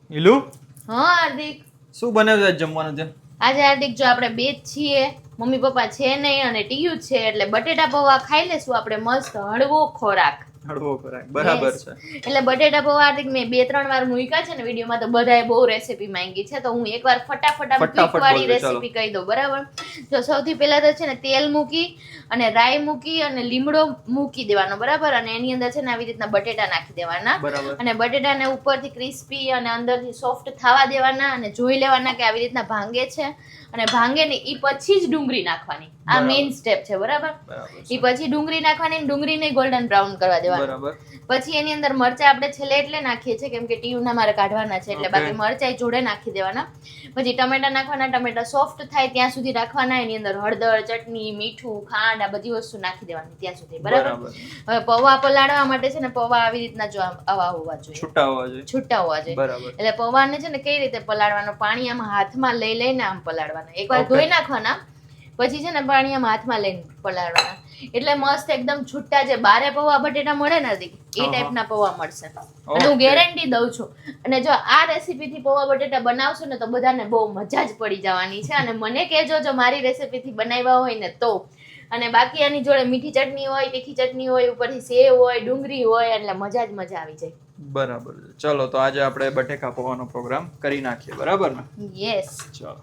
ઈલુ હા હાર્દિક, શું બનાવ્યું આજ જમવાનું છે? આજે હાર્દિક જો આપણે બે જ છીએ, મમ્મી પપ્પા છે નહીં અને ટીયુ છે, એટલે બટેટા પૌવા ખાઈ લેશું આપણે મસ્ત હળવો ખોરાક. હળવો ખોરાક બરાબર છે. એટલે બટેટા પૌવા હાર્દિક મેં 2-3 વાર મૂક્યા છે ને વિડીયોમાં, તો બધાએ બહુ રેસીપી માંગી છે, તો હું એકવાર ફટાફટ ક્વિક વાળી રેસીપી કહી દઉં. બરાબર, જો સૌથી પહેલા તો છે ને તેલ મૂકી અને રાઈ મૂકી અને લીમડો મૂકી દેવાનો. બરાબર, અને એની અંદર છે ને આવી રીતના બટેટા નાખી દેવાના અને બટેટાને ઉપરથી ક્રિસ્પી અને અંદરથી સોફ્ટ થવા દેવાના અને જોઈ લેવાના કે આવી રીતના ભાંગે છે. અને ભાંગે ને ઈ પછી જ ડુંગળી નાખવાની. આ મેઇન સ્ટેપ છે. બરાબર, ઈ પછી ડુંગળી નાખવાની, ડુંગળીને ગોલ્ડન બ્રાઉન કરવા દેવાની. પછી એની અંદર મરચા આપણે છેલ્લે એટલે નાખીએ છીએ કેમ કે ટીયુના મારે કાઢવાના છે, એટલે બાકી મરચા જોડે નાખી દેવાના. પછી ટમેટા નાખવાના, ટમેટા સોફ્ટ થાય ત્યાં સુધી રાખવાના. એની અંદર હળદર, ચટણી, મીઠું, ખાંડ આ બધી વસ્તુ નાખી દેવાની ત્યાં સુધી. બરાબર, હવે પૌવા પલાળવા માટે છે ને પૌવા આવી રીતના જો આવા હોવા જોઈએ, છૂટા હોવા જોઈએ. એટલે પૌવાને છે ને કઈ રીતે પલાળવાનો, પાણી આમ હાથમાં લઈને આમ પલાળવાના. એકવાર ધોઈ નાખવાના, પછી છે ને પાણી આમ હાથમાં લઈને પલાળવાના. એટલે મસ્ત એકદમ છૂટા જે બારે પૌવા બટેટા મળે ને એ ટાઈપના પૌવા મળશે. અને હું ગેરંટી દઉં છું. અને જો આ રેસીપી થી પૌવા બટેટા બનાવશો ને તો બધાને બહુ મજા જ પડી જવાની છે. અને મને કહેજો જો મારી રેસીપી થી બનાવ્યા હોય ને તો. અને બાકી આની જોડે મીઠી ચટણી હોય, તીખી ચટણી હોય, ઉપરથી સેવ હોય, ડુંગળી હોય, એટલે મજા જ મજા આવી જાય. બરાબર, ચલો તો આજે આપણે બટેકા પૌવાનો પ્રોગ્રામ કરી નાખીએ. બરાબર ને? યસ, ચલો.